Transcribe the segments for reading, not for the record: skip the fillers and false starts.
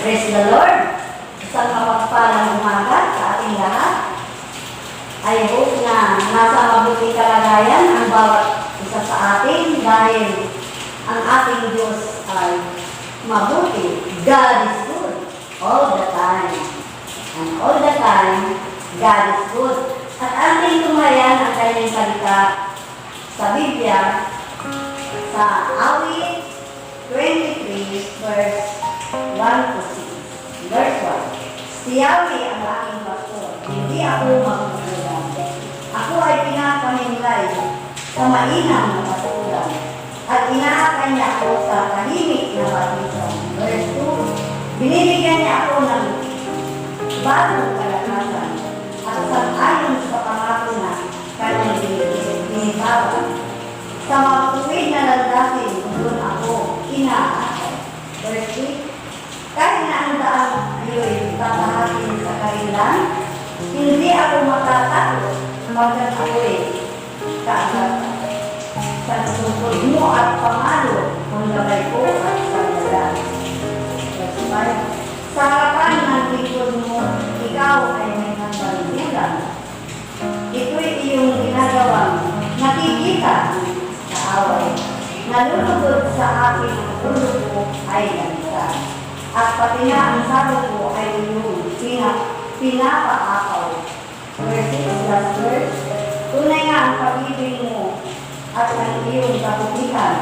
Praise the Lord! Isang mapagpalang umaga sa ating lahat. I hope na nasa mabuting kalagayan ang bawat isa sa atin dahil ang ating Diyos ay mabuti. God is good all the time. And all the time, God is good. At ating tumayan ang kanyang salita sa Biblia sa Awit 23 verse 1 to 6. Verse 1. Si Yahweh ang aking pastor, hindi ako magkukulang. Ako ay pinapamimlay sa mainam na pasulan at inaakay niya ako sa tahimik na batisan. Verse 2. Binibigyan niya ako ng bagong kalakasan at sang-ayon sa pangako na kanyang binitawan. Sa matuwid na landasin, doon ako inaakay. Verse 3. Kahit na ang daan ayo'y tatahakin sa kailan, hindi ako matatakot hanggang ako'y kaagatan. Sa sungkod mo at pamalo, kung labay ko at sandalan. Verse 5. Sa harapan ng likod mo, ikaw ay may nagbalulan. Ito'y iyong ginagawang nakikita sa away. Nalulugod sa akin ang ulo ko ay lansa. At pati na ang sabi ko ay iyong pinapaakaw. Verse 6, last verse. Tunay nga ang pag-ibig mo at ang iyong kabutihan.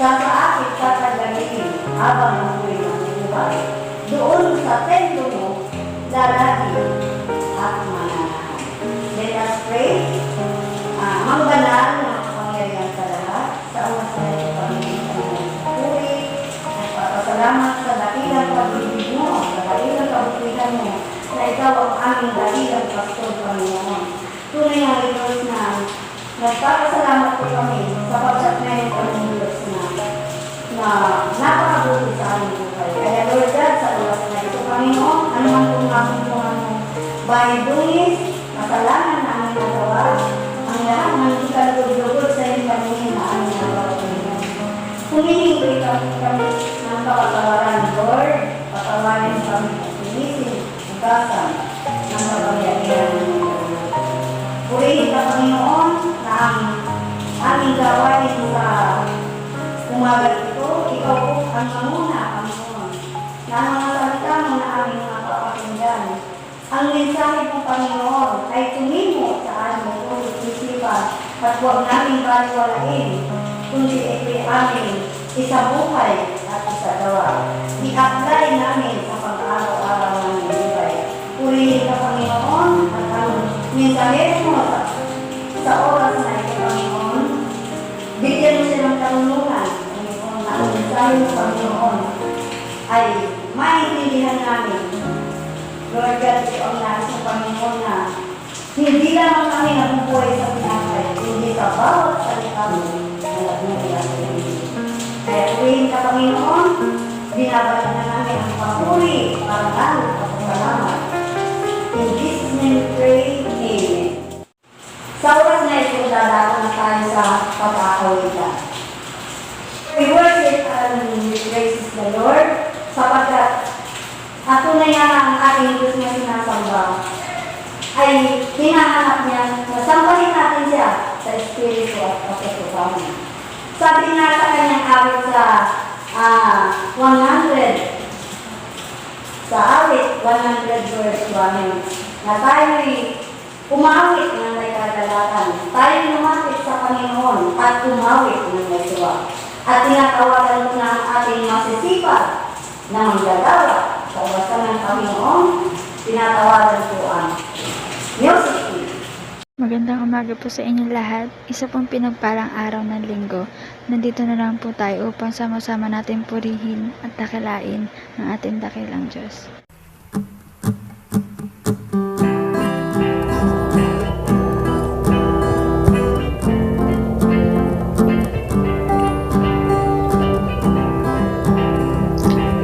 Sa saakit tatagaling habang ako'y mabubuhay. Doon sa templo mo, lalaki at mananahan. Let us pray. Mangbanal na kapangyarihan sa lahat. Sa oras na ito kami puri at papasalamat sa dakilang pag-ibig mo, sa dakilang kabutihan mo, na ikaw ang aming dakilang pastor, Panginoon. Tunay nga ito na nagpapasalamat po kami sapagkat ngayon kami Diyos na napakabuti sa aming buhay. Kaya Lord God, sa oras na ito, Panginoon, ano man kung nakuntungan mo, bahay-dungis, kasalanan na aming nagawa, ang lahat ng ikalugod-lugod sa iyong pamilya na aming nagawa, Panginoon. Humihingi kami ng kapatawaran, Lord, patawarin kami at sinisin, ugasan ng kapangyarihan ng Panginoon. Purihin ka, Panginoon, na ang aming gawain sa umaga ito, ikaw po ang mamuna, Panginoon, na ang mga salita mo na aming mapapakinggan. Ang mensahe mo, Panginoon, ay tumimo sa aming puso't isipan at huwag namin baliwalain, kundi ito'y aming isabuhay at isagawa. I-apply namin sa pang-araw-araw ng buhay. Purihin ka, Panginoon, at ang mensahe mo sa oras na ito, Panginoon, bigyan mo siya ng tanungan, Panginoon, na ang mensahe mo, Panginoon, ay maintindihan namin. Lord God, ito ang nais ng Panginoon na hindi lamang kami nabubuhay sa pinakay, hindi sa bawat salita mo na nagmumula sa iyo. Kaya tuwing ka, Panginoon, binabalik na namin ang papuri, parangal at salamat. In Jesus' name we pray, Amen. Sa oras na ito, dadako na tayo sa pag-akawitan. We worship and we praise the Lord sapagkat at tunay nga ang ating Diyos na sinasamba ay hinahanap niya na sambahin natin siya sa Espiritu at katotohanan. Sabi nga sa kanyang awit sa 100, sa awit 100 verse 1, na tayo'y umawit ng may kagalakan. Tayo'y lumapit sa Panginoon at umawit ng may tuwa. At tinatawagan mo na ang ating masisipag na manggagawa sa owasan ng Panginoon, tinatawagan po ang music. Magandang umaga po sa inyong lahat. Isa pong pinagpalang araw ng linggo. Nandito na lang po tayo upang sama-sama natin purihin at dakilain ang ating dakilang Diyos.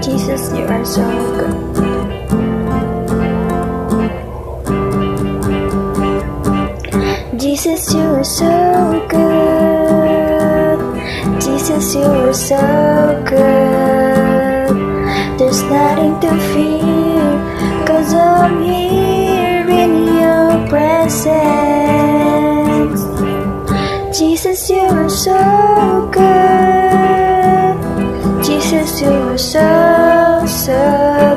Jesus, you are so good. Jesus, you are so good. Jesus, you are so good. There's There's nothing to fear, 'cause I'm here in your presence. Jesus, you are so good. Jesus, you are so, so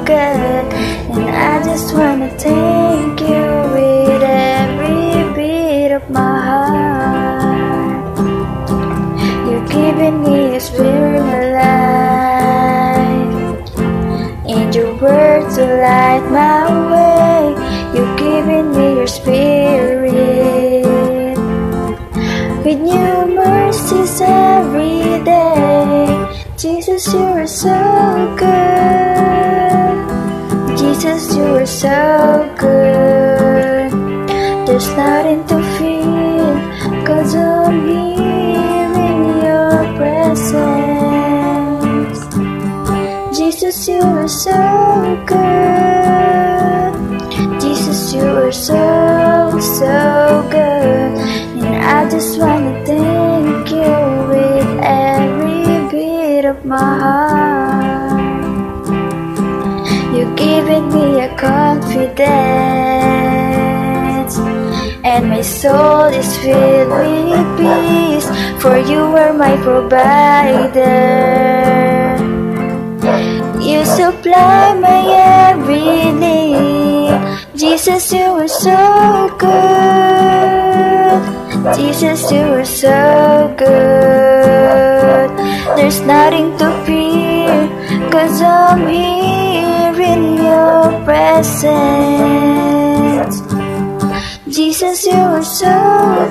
good. And I just wanna thank you with every beat of my heart. You're giving me a spirit of life, and your words to light my way. You're giving me your spirit, with new mercies every day. Jesus, you are so good. Jesus, you are so good. There's nothing to fear, 'cause I'm here in your presence. Jesus, you are so good. Jesus, you are so, so good. And I just wanna thank you with every beat of my heart. You're giving me a confidence, and my soul is filled with peace, for you are my provider. You supply my every need. Jesus, you are so good. Jesus, you are so good. There's nothing to fear, 'cause I'm here in your presence. Jesus, you are so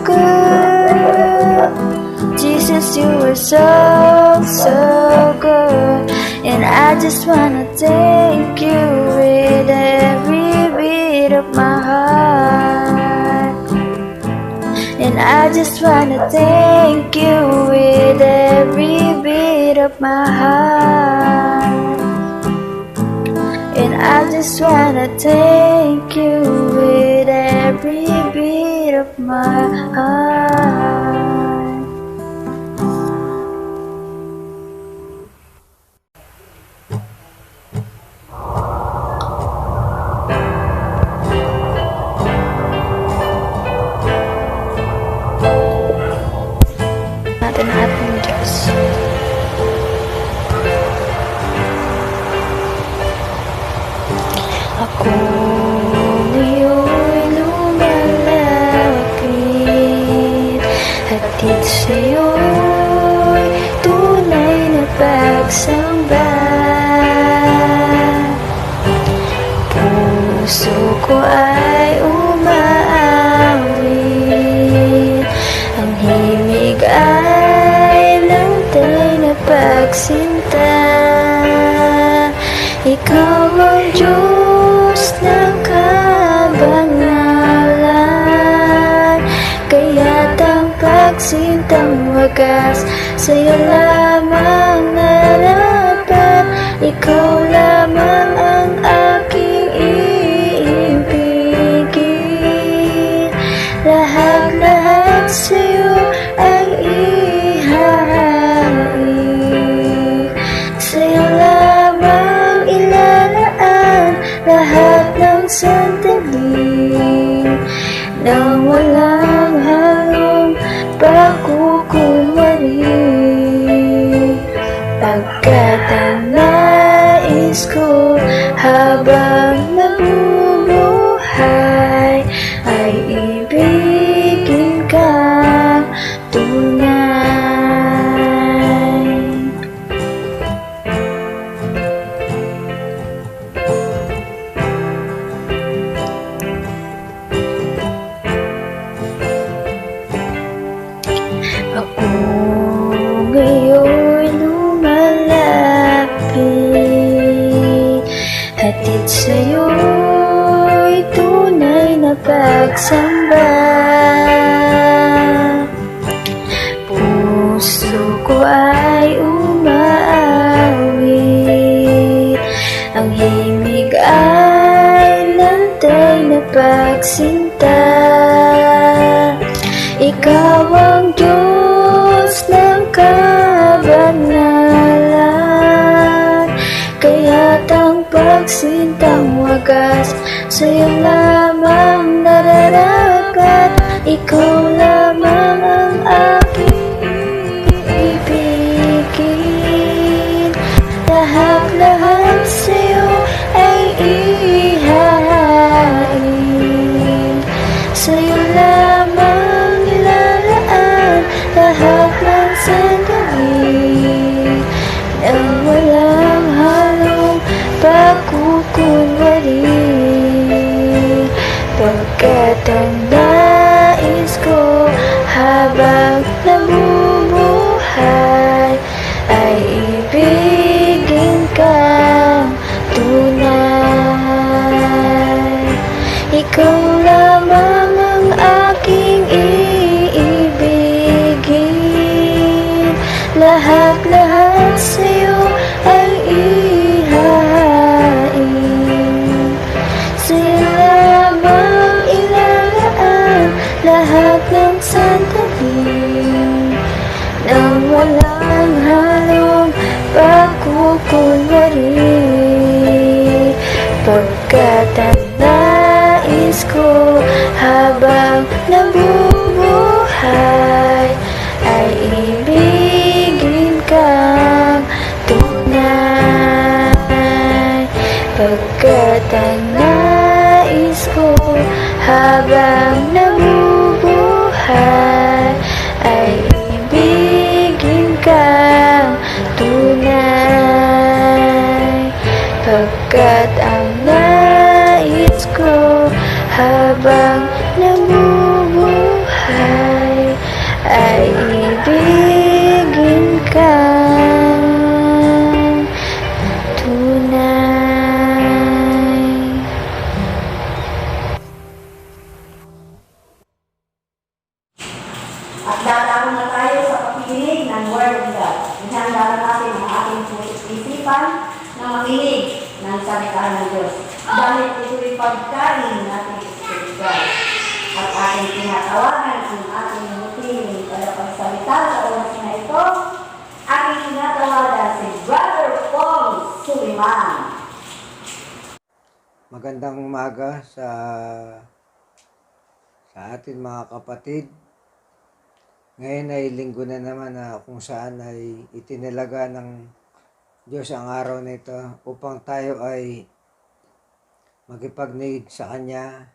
good. Jesus, you are so, so good. And I just wanna thank you with every beat of my heart. And I just wanna thank you with every beat of my heart. And I just wanna thank you with every beat of my heart. Natin ang ating Diyos. Ako ngayon'y lumalapit, hatid sa'yo'y tunay na pagsamba. Puso ko ay umaawit, ang himig ay lantay na pagsinta. Ikaw ang Diyos ng kabanalan, kaya't ang pagsintang wagas sa'yo lamang narapat. Ikaw lamang ang aking iibigin, lahat-lahat sa'yo ang ihahain. Sa'yo lamang ilalaan lahat ng sandali, nang walang halong pagkukunwari. Pagkat ang nais ko habang nabubuhay ay ibigin kang tunay. Ako ngayon'y lumalapit, hatid sa'yo'y tunay na pagsamba. Puso ko ay umaawit, ang himig ay lantay na pagsinta. Ikaw ang Diyos ng kabanalan, kaya't ang pagsintang wagas, sa'yo lamang nararapat. Ikaw lamang ang aking ibigin. Lahat-lahat sa'yo ay ihahain. Sa'yo lamang nilalaan lahat ng sandali, nang walang halong pagkukunwari. Pagkat ang nais ko habang namumuhay ay ibigin kang tunay. Ikaw lamang ang aking iibigin. Lahat-lahat sa'yo ay ihahain. Sa'yo lamang ilalaan lahat ng sandali, nang walang halong pagkukunwari. Pagkat ang nais ko habang nabubuhay ay ibigin kang tunay. Pagkat ang nais ko habang nabubuhay ay ibigin kang tunay. Pagkat ang nais ko habang nabubuhay ay ibigin kang tunay. At dadako na tayo sa pakikinig ng Word of God. Ihanda na natin ang ating puso't isipan na makinig ng salita ng Diyos. Dahil ito'y pagkain natin espiritual. At ating tinatawagan ang ating muting tagapagsalita sa oras na ito. Ating tinatawagan si Brother Paul Suliman. Magandang umaga sa atin mga kapatid. Ngayon ay linggo na naman na kung saan ay itinalaga ng Diyos ang araw na ito upang tayo ay magipagniig sa Kanya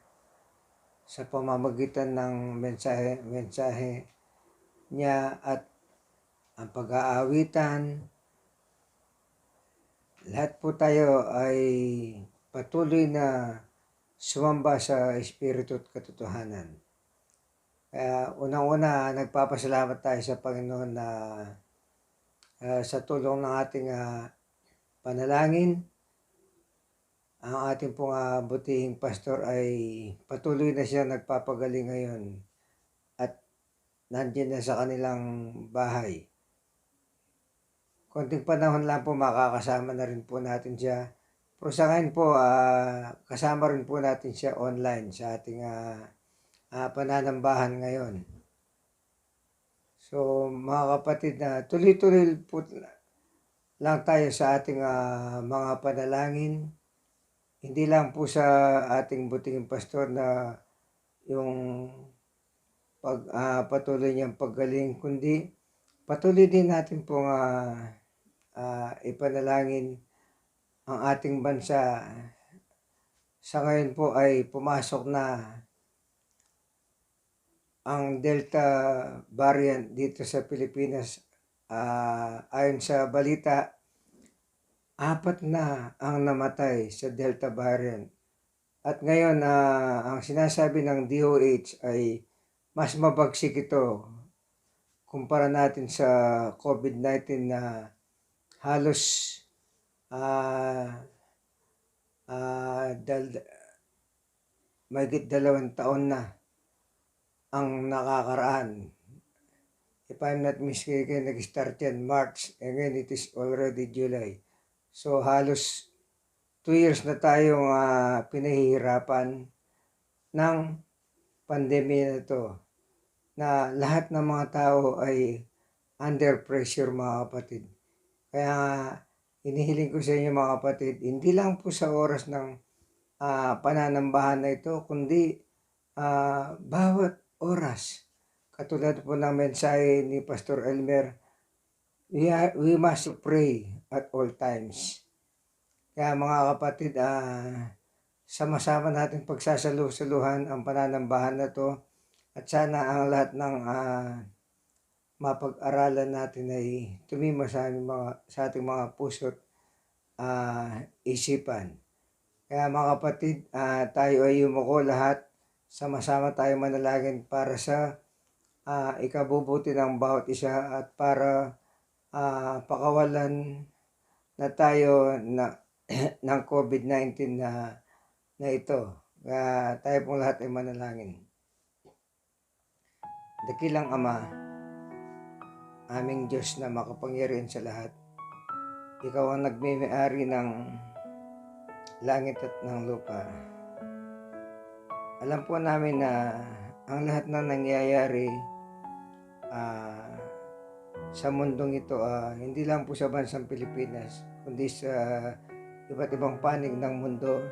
sa pamamagitan ng mensahe niya at ang pag-aawitan. Lahat po tayo ay patuloy na sumamba sa Espiritu at katotohanan. Kaya unang-una, nagpapasalamat tayo sa Panginoon na sa tulong ng ating panalangin, ang ating pong butihing pastor ay patuloy na siya nagpapagaling ngayon at nandiyan na sa kanilang bahay. Konting panahon lang po makakasama na rin po natin siya. Pero sa ngayon po, kasama rin po natin siya online sa ating pananambahan ngayon. So mga kapatid, tuloy-tuloy po lang tayo sa ating mga panalangin. Hindi lang po sa ating buting pastor na yung patuloy niyang paggaling, kundi patuloy din natin pong ipanalangin ang ating bansa. Sa ngayon po ay pumasok na ang Delta variant dito sa Pilipinas. Ayon sa balita, 4 na ang namatay sa Delta variant. At ngayon, ang sinasabi ng DOH ay mas mabagsik ito kumpara natin sa COVID-19 na halos mahigit 2 taon na ang nakakaraan. If I'm not mistaken, nag-start yan March, and then it is already July. So halos 2 years na tayong pinahihirapan ng pandemya na to, na lahat ng mga tao ay under pressure mga kapatid. Kaya inihiling ko sa inyo mga kapatid, hindi lang po sa oras ng pananambahan na ito, kundi bawat oras. Katulad po ng mensahe ni Pastor Elmer, we must pray at all times. Kaya mga kapatid, sama-sama natin pagsasaluhan ang pananambahan na to, at sana ang lahat ng mapag-aralan natin ay tumima sa ating mga puso't isipan. Kaya mga kapatid, tayo ay yumuko lahat, sama-sama tayo manalangin para sa ikabubuti ng bawat isa at para pakawalan na tayo ng COVID-19 na ito. Kaya tayo pong lahat ay manalangin. Dakilang Ama, aming Diyos na makapangyarihan sa lahat, Ikaw ang nagmimay-ari ng langit at ng lupa. Alam po namin na ang lahat na nangyayari sa mundong ito, hindi lang po sa bansang Pilipinas, kundi sa iba't ibang panig ng mundo.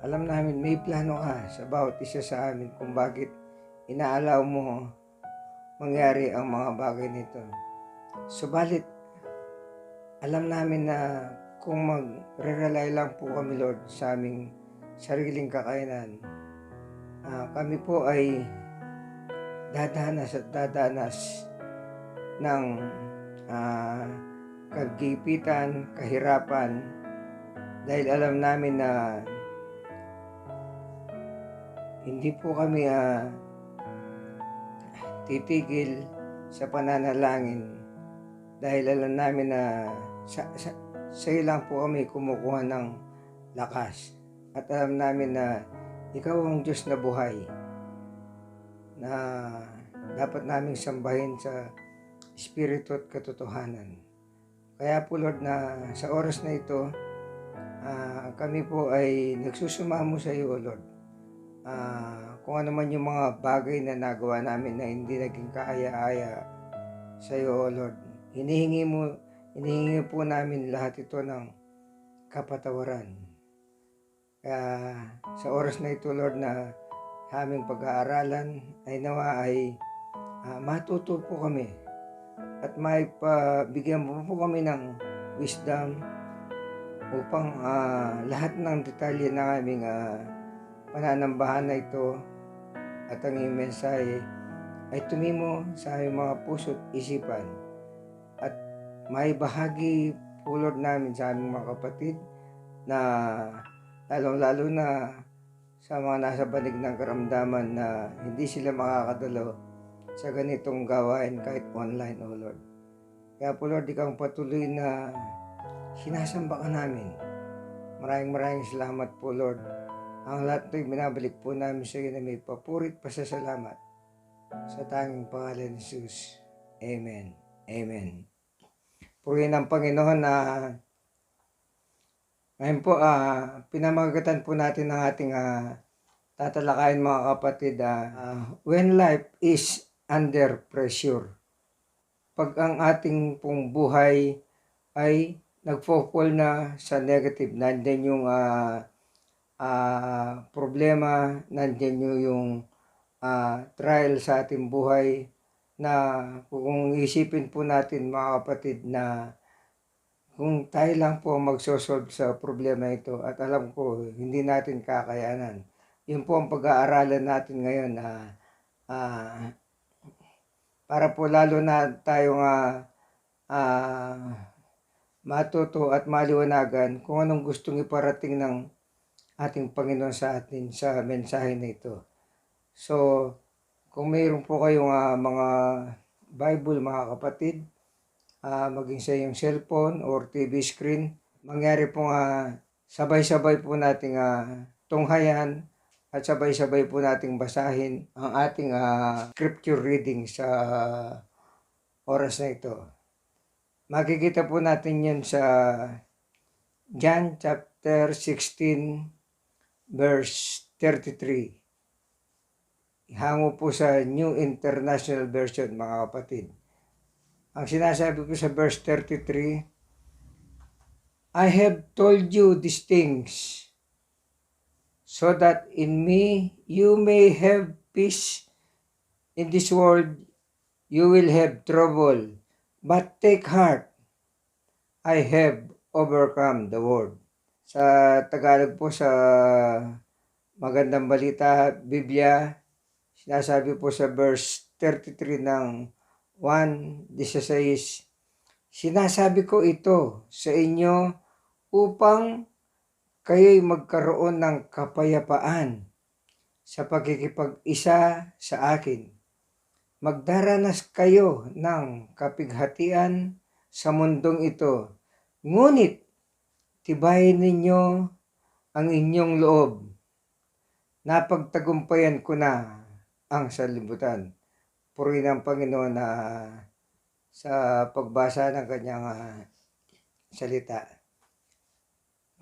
Alam namin may plano ka sa bawat isa sa amin kung bakit inaalaw mo mangyari ang mga bagay nito. Subalit, alam namin na kung magre-rely lang po kami, Lord, sa aming sariling kakayanan, kami po ay dadanas ng kagipitan, kahirapan, dahil alam namin na hindi po kami titigil sa pananalangin, dahil alam namin na sa ilang po kami kumukuha ng lakas, at alam namin na Ikaw ang Diyos na buhay na dapat naming sambahin sa Espiritu at katotohanan. Kaya po, Lord, na sa oras na ito, kami po ay nagsusumamo sa iyo, Lord. Kung ano man yung mga bagay na nagawa namin na hindi naging kaaya-aya sa iyo, Lord, hinihingi po namin lahat ito ng kapatawaran. Kaya sa oras na ito, Lord, na aming pag-aaralan ay nawa ay matuto po kami at maipabigyan po kami ng wisdom upang lahat ng detalye ng aming pananambahan na ito at ang iyong mensahe ay tumimo sa aming mga puso't isipan at maibahagi po, Lord, namin sa aming mga kapatid na lalong-lalo na sa mga nasa banig ng karamdaman na hindi sila makakadalo sa ganitong gawain kahit online, O Lord. Kaya po, Lord, Ikaw ang patuloy na sinasamba ka namin. Maraming salamat po, Lord. Ang lahat ito'y binabalik po namin sa iyo na may papurit pasasalamat sa tanging pangalan ni Jesus. Amen. Amen. Purihin ang Panginoon na ngayon po, pinamagatan po natin ang ating tatalakayin, mga kapatid, when life is under pressure. Pag ang ating pong buhay ay nagfo-fall na sa negative, nandiyan yung problema, nandiyan yung trial sa ating buhay, na kung isipin po natin, mga kapatid, na kung tayo lang po magsosolve sa problema ito, at alam ko, hindi natin kakayanan. Yun po ang pag-aaralan natin ngayon, para po lalo na tayong matuto at maliwanagan kung anong gustong iparating ng ating Panginoon sa atin sa mensahe na ito. So, kung mayroon po kayong mga Bible, mga kapatid, maging sa iyong cellphone or TV screen, mangyari pong sabay-sabay po nating tunghayan at sabay-sabay po nating basahin ang ating scripture reading sa oras na ito. Makikita po natin yan sa John chapter 16 verse 33. Hango po sa New International Version, mga kapatid. Ang sinasabi ko sa verse 33, I have told you these things, so that in me you may have peace. In this world you will have trouble, but take heart, I have overcome the world. Sa Tagalog po, sa Magandang Balita, Biblia, sinasabi po sa verse 33 ng 1:16, sinasabi ko ito sa inyo upang kayo'y magkaroon ng kapayapaan sa pagkikipag-isa sa akin. Magdaranas kayo ng kapighatian sa mundong ito, ngunit tibayin ninyo ang inyong loob. Napagtagumpayan ko na ang sanlibutan. Purihin ang Panginoon na sa pagbasa ng kanyang salita.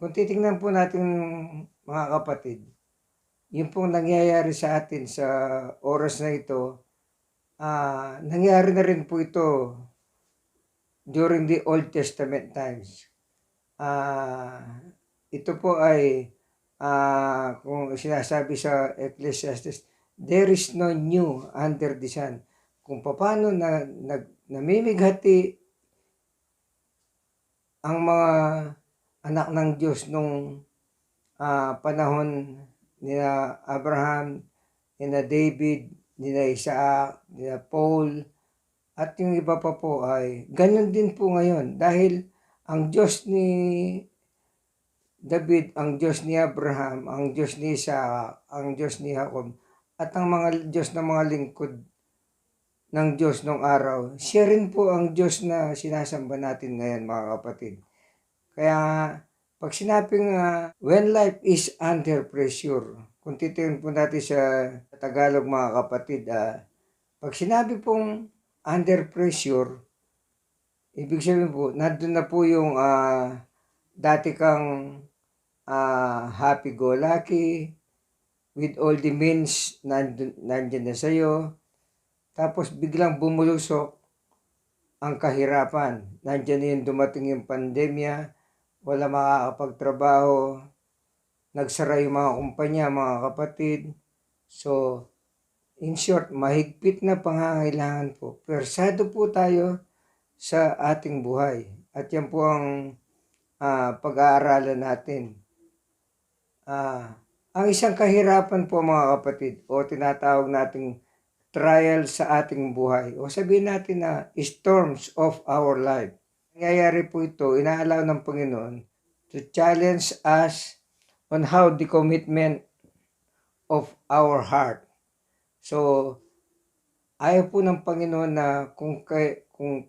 Kung titingnan po natin, mga kapatid, yung pong nangyayari sa atin sa oras na ito, nangyari na rin po ito during the Old Testament times. Ito po ay kung sinasabi sa Ecclesiastes, there is no new under the sun. Kung paano namimighati ang mga anak ng Diyos nung panahon ni Abraham, ni David, ni Isaac, ni Paul, at yung iba pa po ay ganun din po ngayon. Dahil ang Diyos ni David, ang Diyos ni Abraham, ang Diyos ni Isaac, ang Diyos ni Jacob, at ang mga Diyos ng mga lingkod ng Diyos nung araw, siya rin po ang Diyos na sinasamba natin ngayon, mga kapatid. Kaya pag sinabing when life is under pressure, kung titingnan po natin sa Tagalog, mga kapatid, pag sinabi pong under pressure, ibig sabihin po, nandun na po yung dati kang happy-go-lucky, with all the means nandyan na sa'yo, tapos biglang bumulusok ang kahirapan. Nandyan na yung dumating yung pandemya, wala makakapagtrabaho, nagsara yung mga kumpanya, mga kapatid. So, in short, mahigpit na pangangailangan po. Persado po tayo sa ating buhay. At yan po ang pag-aaralan natin. Ang isang kahirapan po, mga kapatid, o tinatawag nating trial sa ating buhay, o sabihin natin na storms of our life. Nangyayari po ito, inaalaw ng Panginoon to challenge us on how the commitment of our heart. So, ayaw po ng Panginoon na kung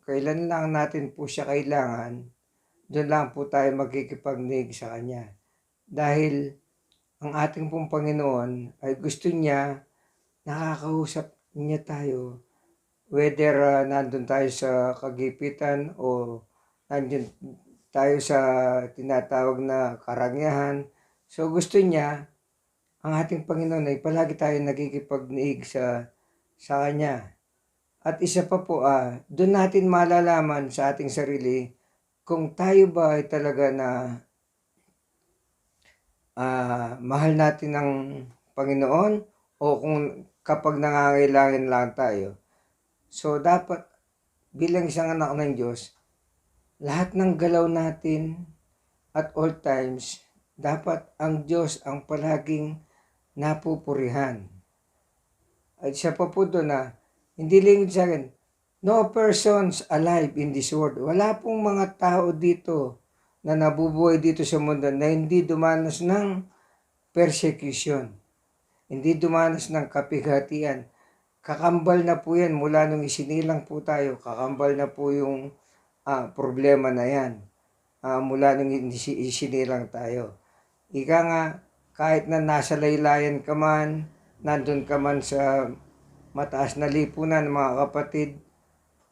kailan lang natin po siya kailangan, doon lang po tayo magkikipagnig sa Kanya. Dahil ang ating pong Panginoon ay gusto niya, nakakausap niya tayo, whether nandun tayo sa kagipitan o nandun tayo sa tinatawag na karangyaan. So gusto niya, ang ating Panginoon ay palagi tayo nagkikipagniig sa Kanya. At isa pa po, doon natin malalaman sa ating sarili kung tayo ba ay talaga na mahal natin ng Panginoon o kung kapag nangangailangan lang tayo. So dapat bilang isang anak ng Diyos, lahat ng galaw natin at all times, dapat ang Diyos ang palaging napupurihan. At siya pa po doon na, hindi lang sa akin, no persons alive in this world. Wala pong mga tao dito na nabubuhay dito sa mundo na hindi dumanas ng persecution, hindi dumanas ng kapighatian. Kakambal na po yan mula nung isinilang po tayo, kakambal na po yung problema na yan mula nung isinilang tayo. Ika nga, kahit na nasa laylayan ka man, nandun ka man sa mataas na lipunan, mga kapatid,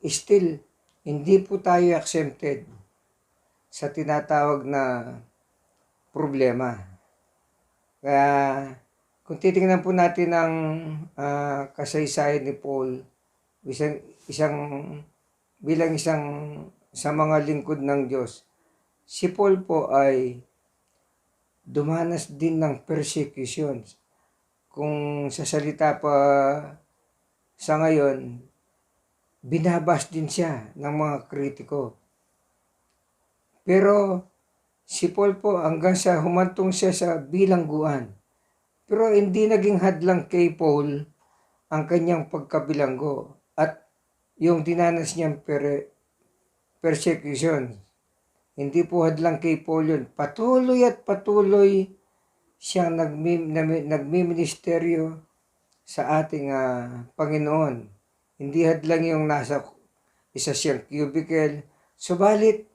still, hindi po tayo exempted sa tinatawag na problema. Kaya, kung titingnan po natin ang kasaysayan ni Paul, bilang isang sa mga lingkod ng Diyos, si Paul po ay dumanas din ng persecution. Kung sa salita pa sa ngayon, binabas din siya ng mga kritiko. Pero si Paul po hanggang sa humantong siya sa bilangguan. Pero hindi naging hadlang kay Paul ang kanyang pagkabilanggo at yung dinanas niyang persecution. Hindi po hadlang kay Paul yun. Patuloy at patuloy siyang nagmiministeryo sa ating Panginoon. Hindi hadlang yung nasa isa siyang cubicle. Subalit,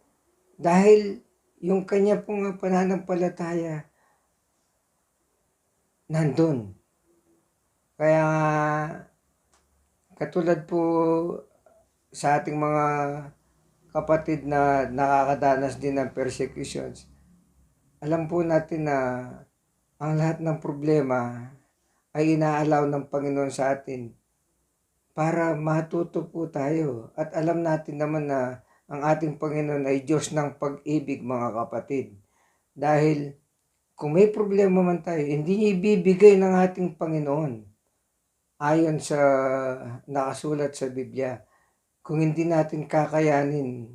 dahil yung kanya pong pananampalataya nandun. Kaya katulad po sa ating mga kapatid na nakakadanas din ng persecutions, alam po natin na ang lahat ng problema ay inaalaw ng Panginoon sa atin para matuto po tayo. At alam natin naman na ang ating Panginoon ay Diyos ng pag-ibig, mga kapatid. Dahil kung may problema man tayo, hindi niya ibibigay ng ating Panginoon ayon sa nakasulat sa Biblia. Kung hindi natin kakayanin,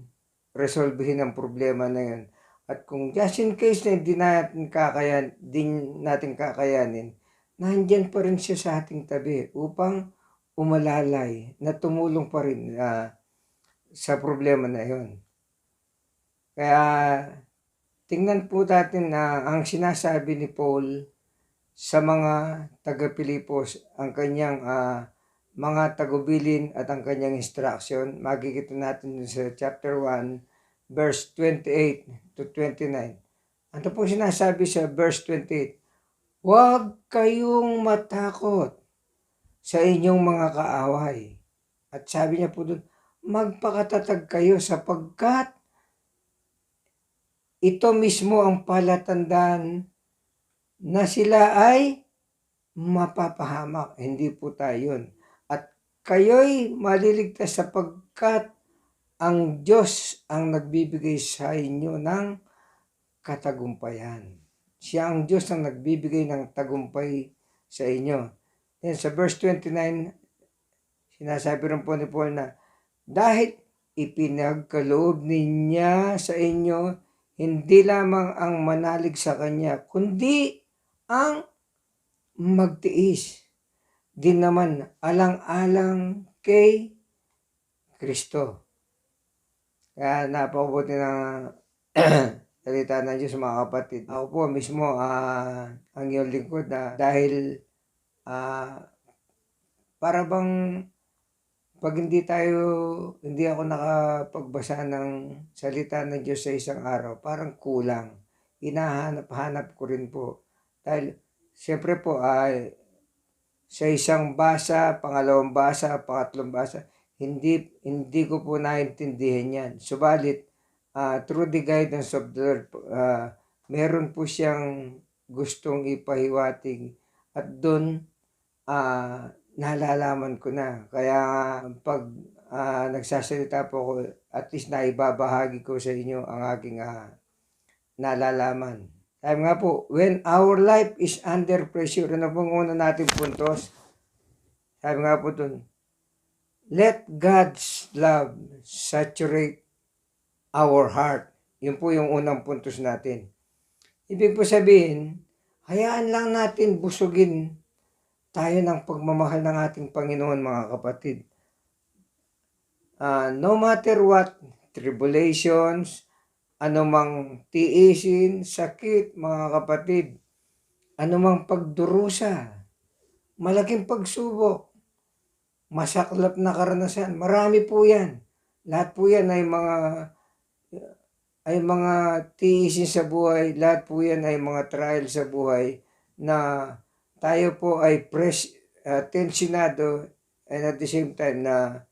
resolvehin ang problema na yun. At kung just in case na hindi natin kakayanin, nandyan pa rin siya sa ating tabi upang umalalay na tumulong pa rin sa problema na yun. Kaya tingnan po natin na ang sinasabi ni Paul sa mga taga-Pilipos, ang kanyang mga tagubilin at ang kanyang instruction. Makikita natin sa chapter 1, verse 28 to 29. Ano po sinasabi sa verse 28? Huwag kayong matakot sa inyong mga kaaway. At sabi niya po doon, magpakatatag kayo sapagkat ito mismo ang palatandaan na sila ay mapapahamak. Hindi po tayo yun. At kayo'y maliligtas sapagkat ang Diyos ang nagbibigay sa inyo ng katagumpayan. Siya ang Diyos ang nagbibigay ng tagumpay sa inyo. Then sa verse 29, sinasabi rin po ni Paul na dahil ipinagkaloob niya sa inyo hindi lamang ang manalig sa Kanya, kundi ang magtiis din naman alang-alang kay Kristo. Kaya napakabuti ng salita ng Diyos, mga kapatid. Ako po mismo ang iyong lingkod na dahil para bang pag hindi ako nakapagbasa ng salita ng Diyos sa isang araw, parang kulang. Hinahanap-hanap ko rin po. Dahil siyempre po sa isang basa, pangalawang basa, pangatlong basa, hindi ko po naintindihan yan. Subalit, through the guidance of the Lord, meron po siyang gustong ipahiwatig at doon nalalaman ko na. Kaya pag nagsasalita po ako, at least naibabahagi ko sa inyo ang aking nalalaman. Sabi nga po, when our life is under pressure, ano pong una natin puntos? Sabi nga po dun, let God's love saturate our heart. Yun po yung unang puntos natin. Ibig po sabihin, hayaan lang natin busugin tayo ng pagmamahal ng ating Panginoon, mga kapatid. No matter what, tribulations, anumang tiisin, sakit, mga kapatid, anumang pagdurusa, malaking pagsubok, masaklap na karanasan, marami po yan. Lahat po yan ay mga tiisin sa buhay, lahat po yan ay mga trial sa buhay na tayo po ay tensionado and at the same time na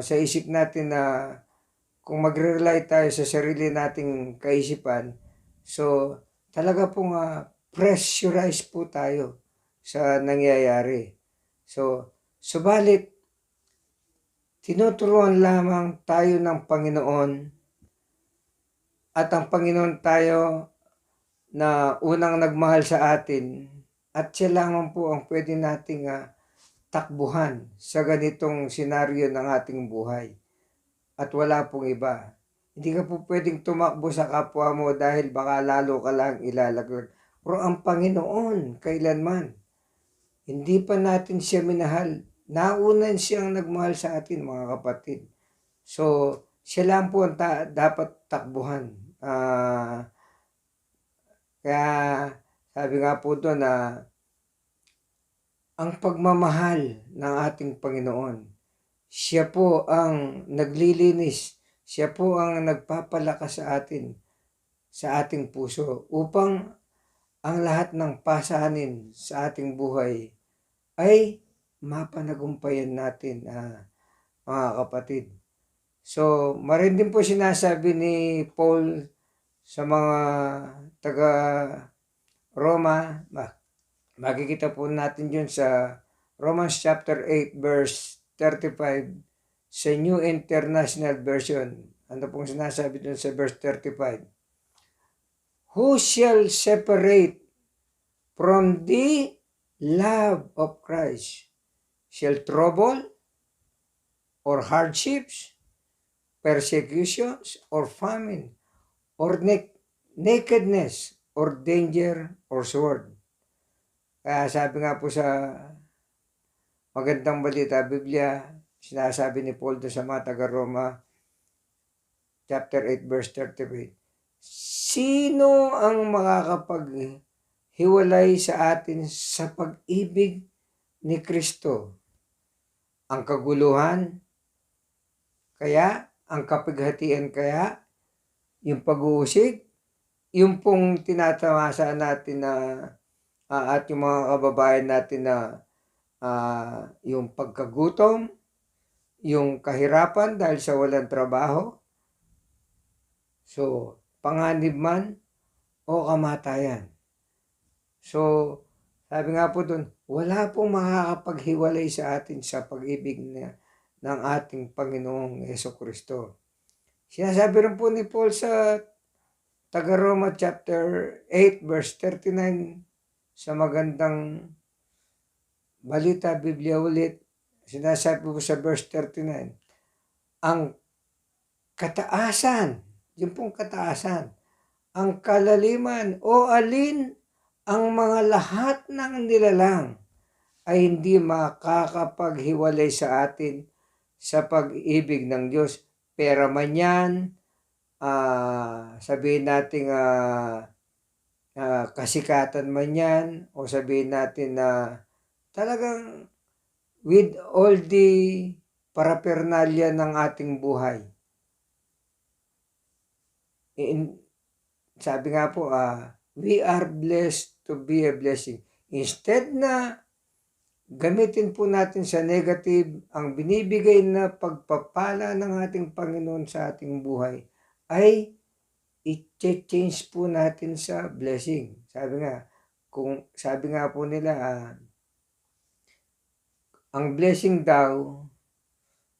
sa isip natin na kung magre-rely tayo sa sarili nating kaisipan, so talaga pong pressurize po tayo sa nangyayari. So, subalit, tinuturuan lamang tayo ng Panginoon at ang Panginoon tayo na unang nagmahal sa atin at siya lamang po ang pwede nating takbuhan sa ganitong senaryo ng ating buhay. At wala pong iba. Hindi ka po pwedeng tumakbo sa kapwa mo dahil baka lalo ka lang ilalaglag. Pero ang Panginoon, kailanman, hindi pa natin siya minahal. Naunan siyang nagmahal sa atin, mga kapatid. So, siya lang po ang dapat takbuhan. Kaya, sabi nga po doon na ang pagmamahal ng ating Panginoon, siya po ang naglilinis, siya po ang nagpapalakas sa atin, sa ating puso, upang ang lahat ng pasanin sa ating buhay ay mapanagumpayan natin, mga kapatid. So, marin din po sinasabi ni Paul sa mga taga-Roma. Makikita po natin yun sa Romans chapter 8 verse 35 sa New International Version. Ano pong sinasabi dun sa verse 35? Who shall separate from the love of Christ? Shall trouble or hardships, persecutions or famine, or nakedness, or danger, or sword? Kaya sabi nga po sa Magandang Balita, Biblia, sinasabi ni Paul doon sa mga taga-Roma, chapter 8, verse 38, sino ang makakapaghiwalay sa atin sa pag-ibig ni Kristo? Ang kaguluhan? Kaya? Ang kapighatian kaya? Yung pag-uusig? Yung pong tinatamasa natin na at yung mga kababayan natin na yung pagkagutom, yung kahirapan dahil sa walang trabaho, so panganib man o kamatayan. So sabi nga po doon, wala pong makakapaghiwalay sa atin sa pag-ibig ng ating Panginoong Jesucristo. Sinasabi rin po ni Paul sa taga-Roma chapter 8 verse 39 sa Magandang Balita, Biblia ulit, sinasabi po sa verse 39, ang kataasan, yung pong kataasan, ang kalaliman o alin ang mga lahat ng nilalang ay hindi makakapaghiwalay sa atin sa pag-ibig ng Diyos. Pera man yan, sabihin natin kasikatan man yan, o sabihin natin na talagang with all the paraphernalia ng ating buhay. Sabi nga po, we are blessed to be a blessing. Instead na gamitin po natin sa negative ang binibigay na pagpapala ng ating Panginoon sa ating buhay, ay i-change po natin sa blessing. Sabi nga po nila, ang blessing daw,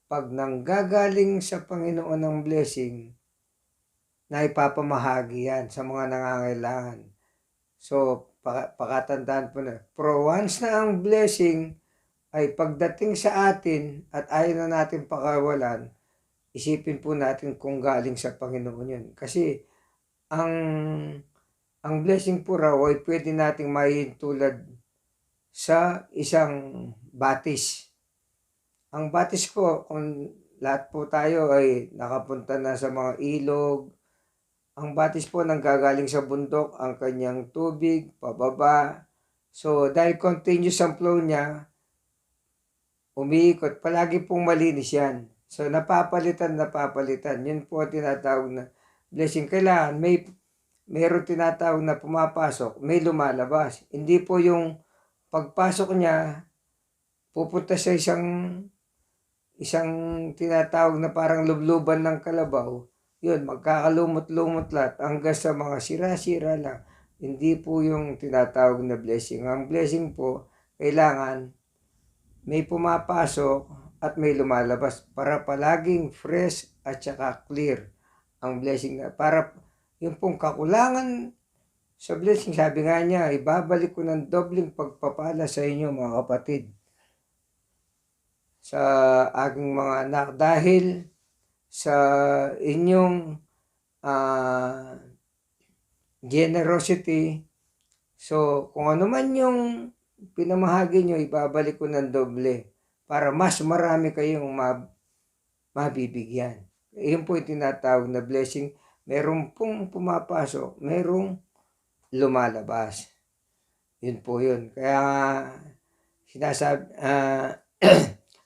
pag nanggagaling sa Panginoon ng blessing, na ipapamahagi yan sa mga nangangailangan. So, pakatandaan po na. Pero once na ang blessing ay pagdating sa atin at ayaw na natin pakawalan, isipin po natin kung galing sa Panginoon yun. Kasi ang blessing po raw ay pwede nating mahintulad sa isang batis. Ang batis po, kung lahat po tayo ay nakapunta na sa mga ilog, ang batis po nanggagaling sa bundok, ang kanyang tubig, pababa. So, dahil continuous ang flow niya, umiikot, palagi pong malinis yan. So, napapalitan. Yun po ang tinatawag na blessing. Kailangan mayroon tinatawag na pumapasok, may lumalabas. Hindi po yung pagpasok niya, pupunta sa isang tinatawag na parang lubluban ng kalabaw. Yun, magkakalumot-lumot lahat hanggang sa mga sira-sira lang. Hindi po yung tinatawag na blessing. Ang blessing po, kailangan may pumapasok at may lumalabas para palaging fresh at saka clear ang blessing. Para yung pong kakulangan sa blessing, sabi nga niya, ibabalik ko ng dobleng pagpapala sa inyo mga kapatid, sa aking mga anak, dahil sa inyong generosity. So, kung ano man yung pinamahagi nyo, ibabalik ko ng doble para mas marami kayong mabibigyan. Yun po yung tinatawag na blessing. Meron pong pumapasok, merong lumalabas. Yun po yun. Kaya sinasabi,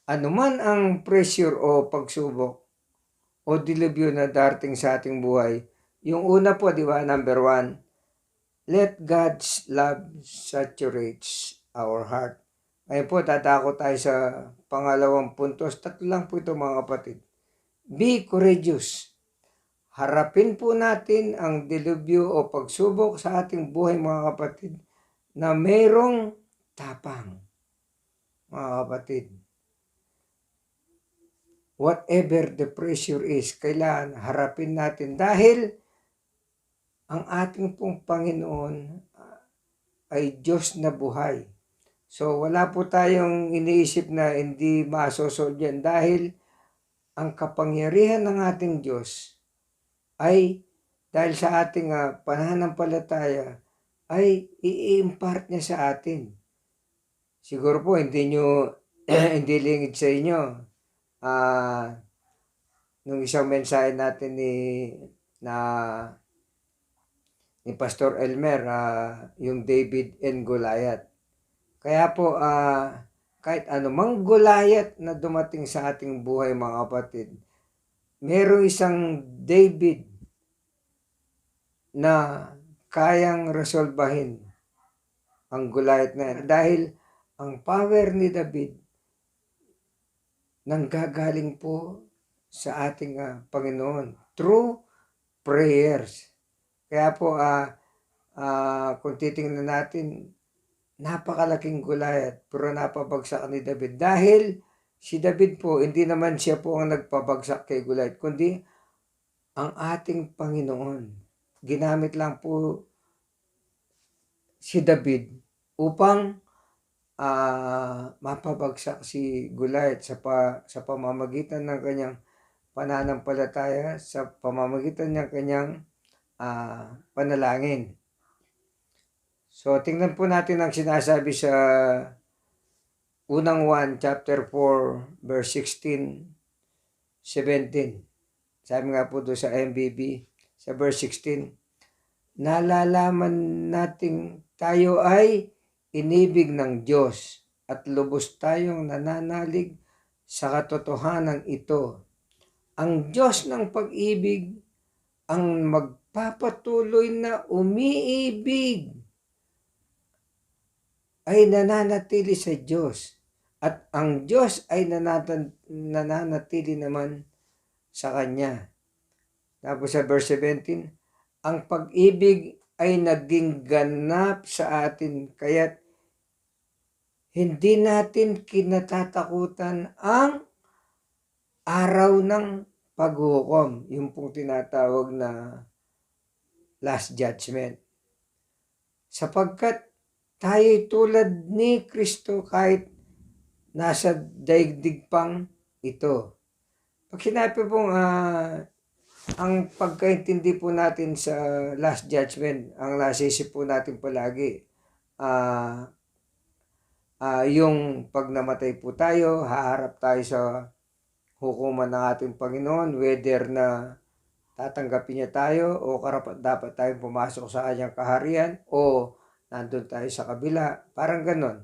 anuman ang pressure o pagsubok o dilubyo na darating sa ating buhay, yung una po, di ba, number 1, let God's love saturates our heart. Ngayon po, tatako tayo sa pangalawang puntos. 3 lang po ito mga kapatid. Be courageous. Harapin po natin ang dilubyo o pagsubok sa ating buhay mga kapatid na mayroong tapang. Mga kapatid, whatever the pressure is, kailangan harapin natin dahil ang ating pong Panginoon ay Diyos na buhay. So wala po tayong iniisip na hindi masosolve yan dahil ang kapangyarihan ng ating Diyos ay dahil sa ating pananampalataya ay i-impart niya sa atin. Siguro po hindi nyo hindi lingid sa inyo nung isang mensahe natin ni Pastor Elmer, yung David and Goliath. Kaya po kahit anumang Goliath na dumating sa ating buhay mga kapatid, merong isang David na kayang resolbahin ang Goliath na yan. Dahil ang power ni David nanggagaling po sa ating Panginoon through prayers. Kaya po kung titingnan natin, napakalaking Goliath pero napabagsak ni David. Dahil si David po, hindi naman siya po ang nagpabagsak kay Goliath, kundi ang ating Panginoon. Ginamit lang po si David upang mapabagsak si Goliath sa pamamagitan ng kanyang pananampalataya, sa pamamagitan ng kanyang panalangin. So, tingnan po natin ang sinasabi sa unang 1, chapter 4, verse 16, 17. Sabi nga po doon sa MBB, sa verse 16, nalalaman nating tayo ay inibig ng Diyos at lubos tayong nananalig sa katotohanan ito. Ang Diyos ng pag-ibig ang magpapatuloy na umiibig ay nananatili sa Diyos at ang Diyos ay nananatili naman sa Kanya. Tapos sa verse 17, ang pag-ibig ay naging ganap sa atin kaya't hindi natin kinatatakutan ang araw ng paghukom. Yung pong tinatawag na last judgment. Sapagkat tayo'y tulad ni Kristo kahit nasa daigdig pang ito. Pag sinabi pong ang pagkaintindi po natin sa last judgment, ang nasisip po natin palagi, yung pag namatay po tayo, haharap tayo sa hukuman ng ating Panginoon, whether na tatanggapin niya tayo o dapat tayong pumasok sa kanyang kaharian o nandun tayo sa kabila, parang ganon.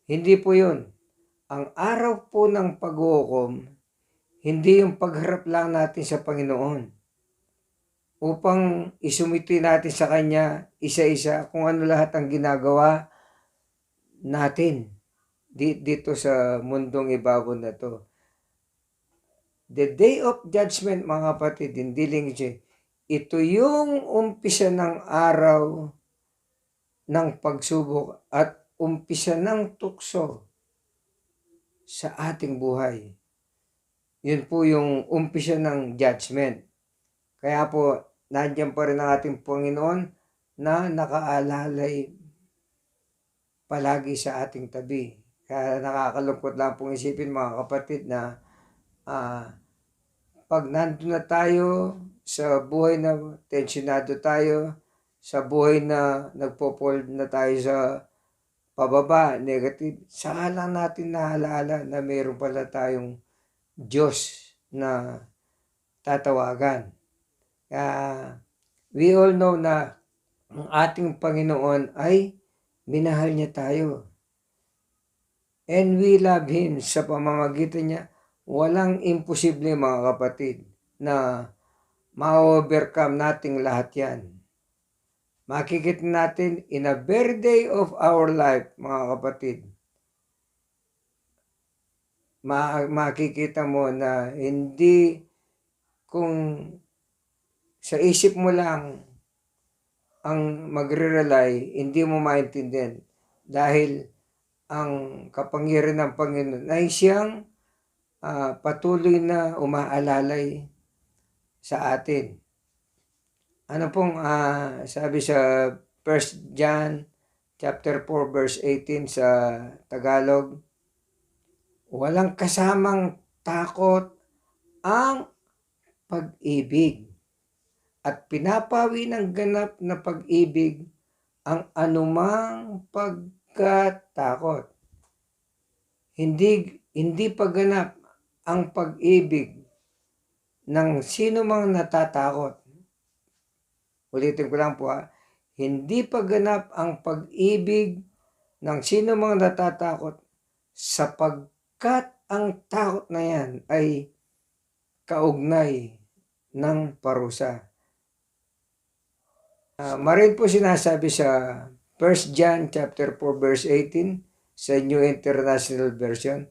Hindi po yun. Ang araw po ng paghukom, hindi yung pagharap lang natin sa Panginoon upang isumiti natin sa Kanya isa-isa kung ano lahat ang ginagawa natin dito sa mundong ibabaw na to. The day of judgment, mga kapatid, hindi lang ito yung umpisa ng araw ng pagsubok at umpisa ng tukso sa ating buhay. Yun po yung umpisa ng judgment. Kaya po, nandiyan pa rin ang ating Panginoon na nakaalalay palagi sa ating tabi. Kaya nakakalungkot lang pong isipin mga kapatid na pag nandun na tayo sa buhay na tensyonado tayo, sa buhay na nagpo-fall na tayo sa pababa, negative, saka lang natin naalaala na mayroon pala tayong Diyos na tatawagan. Kaya we all know na ang ating Panginoon ay minahal niya tayo. And we love Him sa pamamagitan niya. Walang imposible mga kapatid na ma-overcome nating lahat yan. Makikita natin in a very day of our life mga kapatid. Makikita mo na hindi kung sa isip mo lang ang magre-rely, hindi mo maintindihan. Dahil ang kapangyarihan ng Panginoon ay siyang patuloy na umaalalay sa atin. Ano pong sabi sa 1 John chapter 4 verse 18 sa Tagalog, walang kasamang takot ang pag-ibig at pinapawi ng ganap na pag-ibig ang anumang pagkatakot. Hindi pagganap ang pag-ibig ng sino mang natatakot. Ulitin ko lang po hindi pagganap ang pag-ibig ng sino mang natatakot sapagkat ang takot na yan ay kaugnay ng parusa. Marin po sinasabi sa 1 John chapter 4 verse 18 sa New International Version.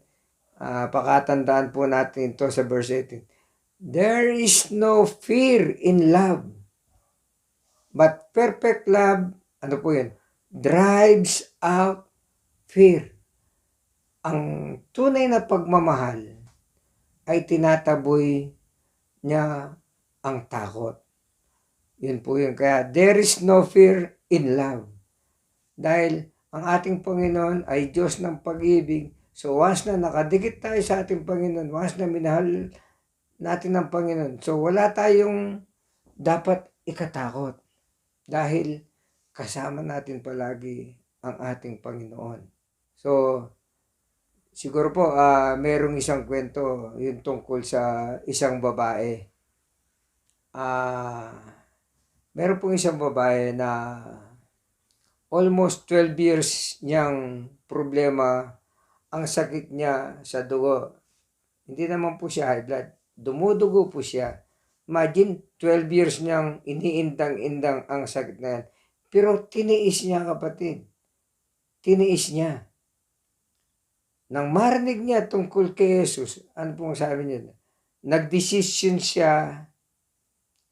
Pakatandaan po natin ito sa verse 18. There is no fear in love, but perfect love, ano po yun? Drives out fear. Ang tunay na pagmamahal ay tinataboy niya ang takot. Yun po yun. Kaya there is no fear in love. Dahil ang ating Panginoon ay Diyos ng pag-ibig. So once na nakadikit tayo sa ating Panginoon, once na minahal natin ng Panginoon, so wala tayong dapat ikatakot. Dahil kasama natin palagi ang ating Panginoon. So siguro po merong isang kwento yun tungkol sa isang babae. Meron pong isang babae na almost 12 years niyang problema ang sakit niya sa dugo. Hindi naman po siya high blood. Dumudugo po siya. Imagine, 12 years niyang iniindang-indang ang sakit na yan. Pero tiniis niya kapatid. Tiniis niya. Nang marinig niya tungkol kay Jesus, ano pong sabi niya? Nagdesisyon siya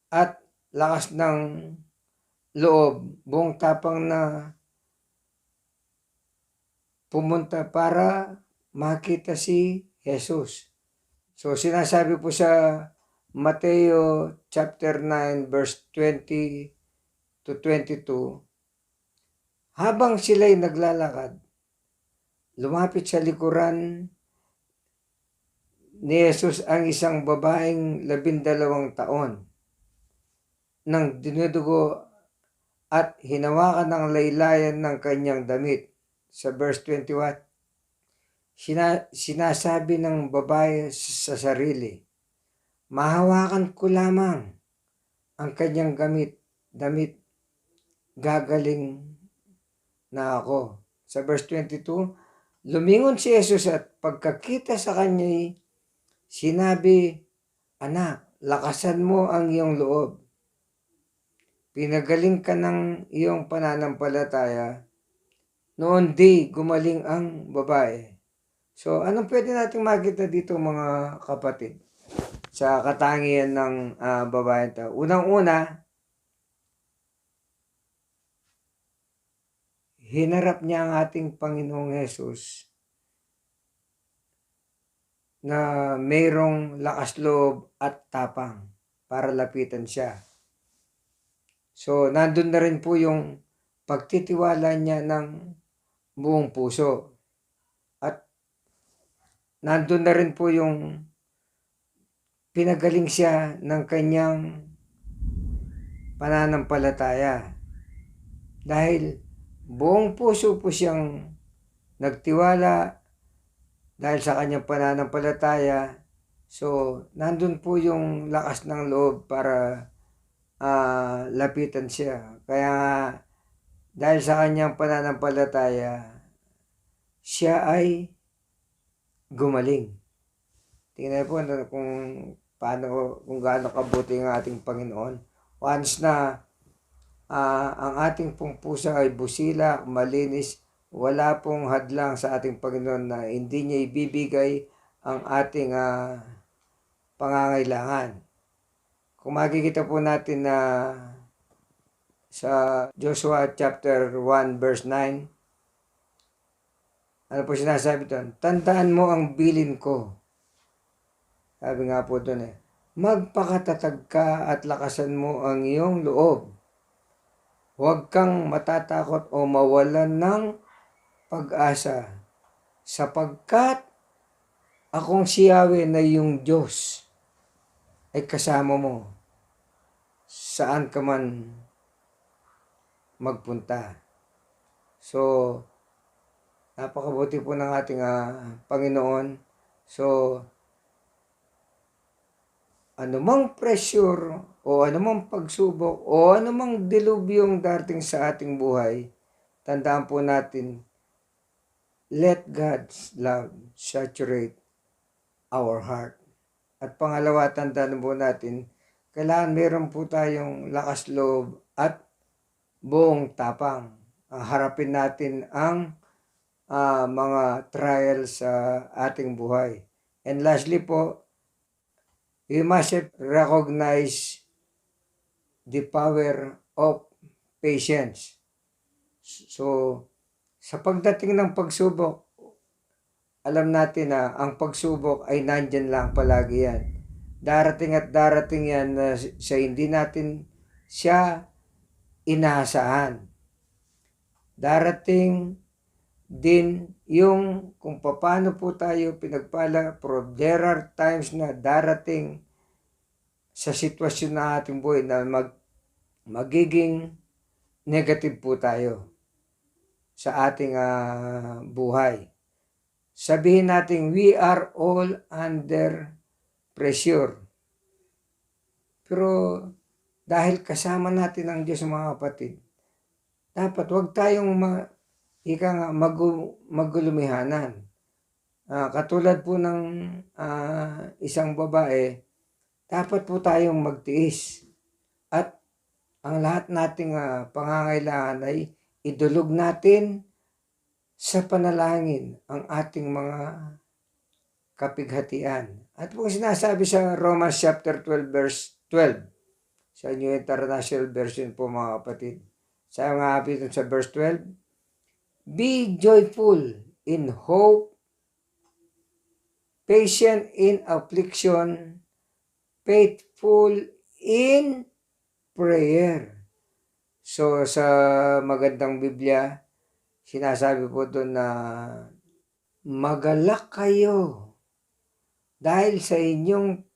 at lakas ng loob, buong tapang na pumunta para makita si Jesus. So sinasabi po sa Mateo chapter 9 verse 20 to 22, habang sila'y naglalakad, lumapit sa likuran ni Jesus ang isang babaeng 12 taon nang dinudugo at hinawakan ng laylayan ng kanyang damit. Sa verse 21, sinasabi ng babae sa sarili, mahawakan ko lamang ang kanyang damit, gagaling na ako. Sa verse 22, lumingon si Jesus at pagkakita sa kanya'y sinabi, anak, lakasan mo ang iyong loob. Pinagaling ka ng iyong pananampalataya. Noon di gumaling ang babae. So, anong pwede natin makita dito mga kapatid? Sa katangian ng babae ito. Unang-una, hinarap niya ang ating Panginoong Hesus na mayroong lakas loob at tapang para lapitan siya. So, nandun na rin po yung pagtitiwala niya ng buong puso. At nandun na rin po yung pinagaling siya ng kanyang pananampalataya. Dahil buong puso po siyang nagtiwala dahil sa kanyang pananampalataya. So, nandun po yung lakas ng loob para lapitan siya. Kaya dahil sa kanyang pananampalataya, siya ay gumaling. Tingnan po kung gaano kabuti ang ating Panginoon. Once na ang ating pong puso ay busila, malinis, wala pong hadlang sa ating Panginoon na hindi niya ibibigay ang ating pangangailangan. Kung makikita po natin na sa Joshua chapter 1 verse 9, ano po sinasabi doon? Tandaan mo ang bilin ko. Sabi nga po doon magpakatatag ka at lakasan mo ang iyong loob. Huwag kang matatakot o mawalan ng pag-asa, sapagkat akong si Yahweh na iyong Diyos ay kasama mo saan ka man magpunta. So, napakabuti po ng ating Panginoon. So, anumang pressure o anumang pagsubok o anumang dilubyong darating sa ating buhay, tandaan po natin, let God's love saturate our heart. At pangalawa, tandaan po natin, kailangan meron po tayong lakas loob at buong tapang. Harapin natin ang mga trials sa ating buhay. And lastly po, we must recognize the power of patience. So, sa pagdating ng pagsubok, alam natin na ang pagsubok ay nandyan lang palagi yan. Darating at darating yan na sa hindi natin siya inaasahan. Darating din yung kung paano po tayo pinagpala, pero there are times na darating sa sitwasyon na ating buhay na magiging negative po tayo sa ating buhay. Sabihin natin, we are all under pressure. Pero dahil kasama natin ang Diyos, mga kapatid, dapat huwag tayong magulumihanan. Katulad po ng isang babae, dapat po tayong magtiis. At ang lahat nating pangangailangan ay idulog natin sa panalangin ang ating mga kapighatian. At po sinasabi sa Romans chapter 12 verse 12, sa New International Version po, mga kapatid. Sa mga kapatid sa verse 12, be joyful in hope, patient in affliction, faithful in prayer. So sa magandang Biblia, sinasabi po doon na magalak kayo dahil sa inyong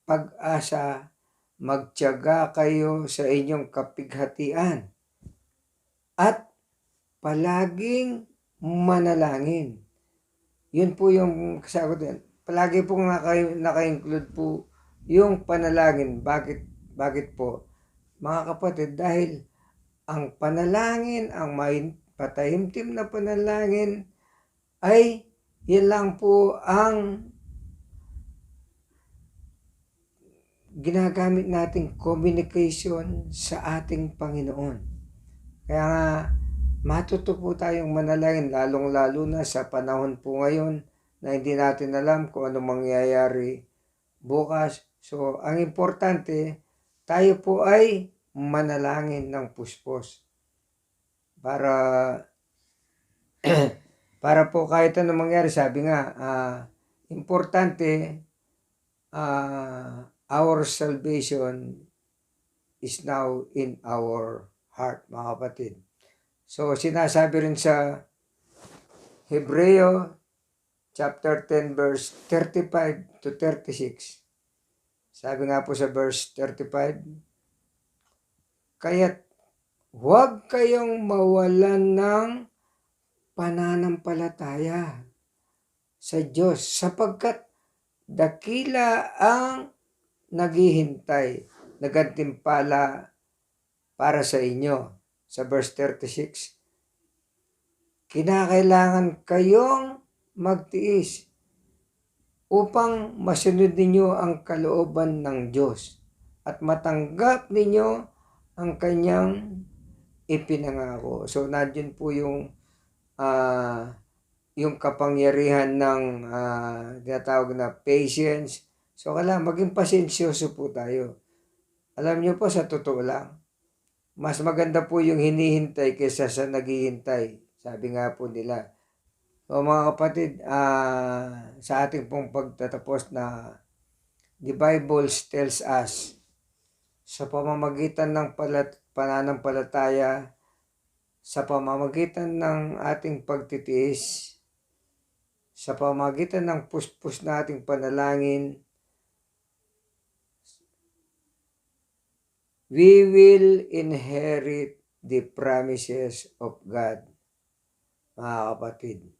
pag-asa, magtiyaga kayo sa inyong kapighatian at palaging manalangin. Yun po yung kasagot din. Palagi pong naka-include po yung panalangin. Bakit po? Mga kapatid, dahil ang panalangin, ang patahimtim na panalangin ay yan lang po ang ginagamit nating communication sa ating Panginoon. Kaya nga, matuto po tayong manalangin, lalong-lalo na sa panahon po ngayon na hindi natin alam kung ano mangyayari bukas. So, ang importante, tayo po ay manalangin ng puspos. Para po kahit ano mangyari, sabi nga, importante, our salvation is now in our heart, mga kapatid. So, sinasabi rin sa Hebreo chapter 10 verse 35 to 36. Sabi nga po sa verse 35, kaya't huwag kayong mawalan ng pananampalataya sa Diyos sapagkat dakila ang naghihintay na gantimpala para sa inyo. Sa verse 36, kinakailangan kayong magtiis upang masunod ninyo ang kalooban ng Diyos at matanggap ninyo ang kanyang ipinangako. So, nandiyan po yung kapangyarihan ng tinatawag na patience. So, kailangan maging pasensyoso po tayo. Alam niyo po, sa totoo lang, mas maganda po yung hinihintay kaysa sa naghihintay. Sabi nga po nila. So, mga kapatid, sa ating pong pagtatapos na the Bible tells us, sa pamamagitan ng pananampalataya, sa pamamagitan ng ating pagtitiis, sa pamamagitan ng puspos na ating panalangin, we will inherit the promises of God, mga kapatid.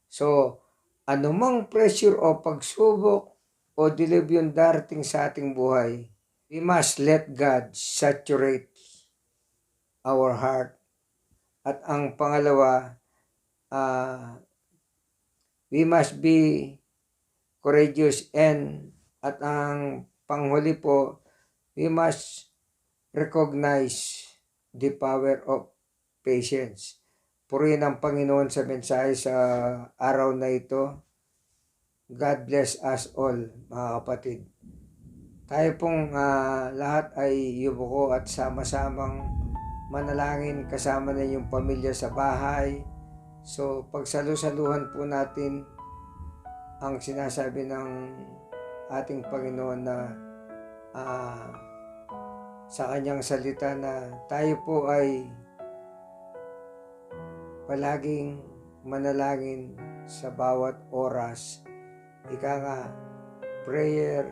So, anumang pressure o pagsubok o dilib yung darating sa ating buhay, we must let God saturate our heart. At ang pangalawa, we must be courageous, at ang panghuli po, we must recognize the power of patience. Purihin ang Panginoon sa mensahe sa araw na ito. God bless us all, mga kapatid. Tayo pong lahat ay yubuko at sama-samang manalangin kasama na yung pamilya sa bahay. So, pagsalusaluhan po natin ang sinasabi ng ating Panginoon na sa kanyang salita na tayo po ay palaging manalangin sa bawat oras. Ika nga, prayer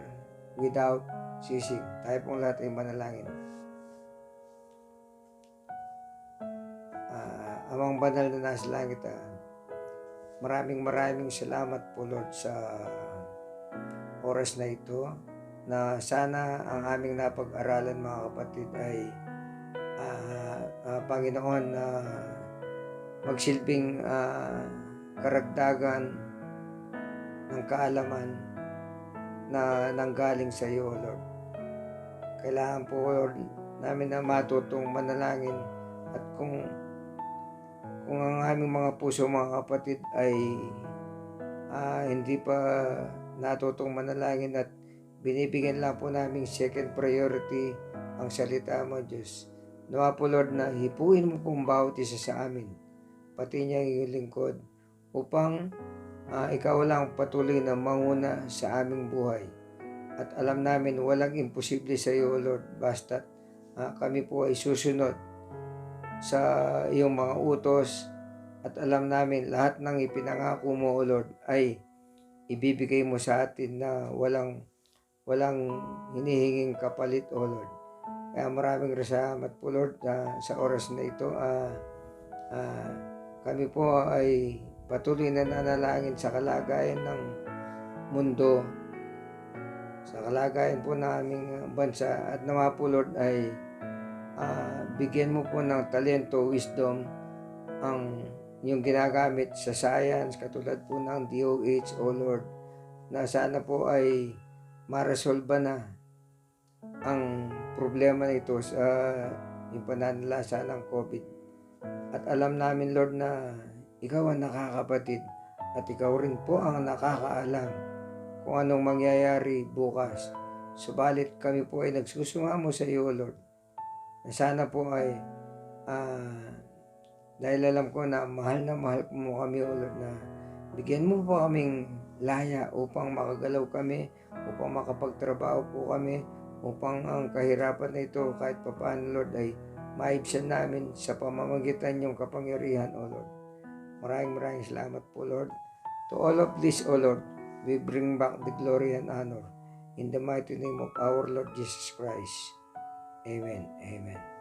without ceasing. Tayo pong lahat ay manalangin. Amang banal na nasa langit, maraming salamat po Lord sa oras na ito, na sana ang aming napag-aralan, mga kapatid, ay Panginoon, magsilbing karagdagan ng kaalaman na nanggaling sa iyo, Lord. Kailangan po, Lord, namin na matutong manalangin, at kung ang aming mga puso, mga kapatid, ay hindi pa natutong manalangin at binibigyan lang po namin second priority ang salita mo, Diyos, nawa po, Lord, na hipuin mo pong bawat isa sa amin, pati niya iyong lingkod, upang ikaw lang patuloy na manguna sa aming buhay. At alam namin walang imposible sa iyo, Lord, basta kami po ay susunod sa iyong mga utos, at alam namin lahat ng ipinangako mo, O Lord, ay ibibigay mo sa atin na walang hinihinging kapalit, O Lord. Kaya maraming salamat po, Lord, sa oras na ito. Kami po ay patuloy na nanalangin sa kalagayan ng mundo, sa kalagayan po ng aming bansa, at nawa po, Lord, ay bigyan mo po ng talento, wisdom, ang yung ginagamit sa science, katulad po ng DOH, O Lord, na sana po ay maresolba na ang problema nito sa yung pananalasa ng COVID. At alam namin, Lord, na ikaw ang nakakapatid, at ikaw rin po ang nakakaalam kung anong mangyayari bukas. Subalit kami po ay nagsusumamo sa iyo, Lord, na sana po ay dahil alam ko na mahal mo kami, O Lord, na bigyan mo po kaming laya upang makagalaw kami, upang makapagtrabaho po kami, upang ang kahirapan na ito kahit papaano, Lord, ay maibsan namin sa pamamagitan niyong kapangyarihan, O Lord. Maraming salamat po, Lord. To all of this, O Lord, we bring back the glory and honor in the mighty name of our Lord Jesus Christ. Amen. Amen.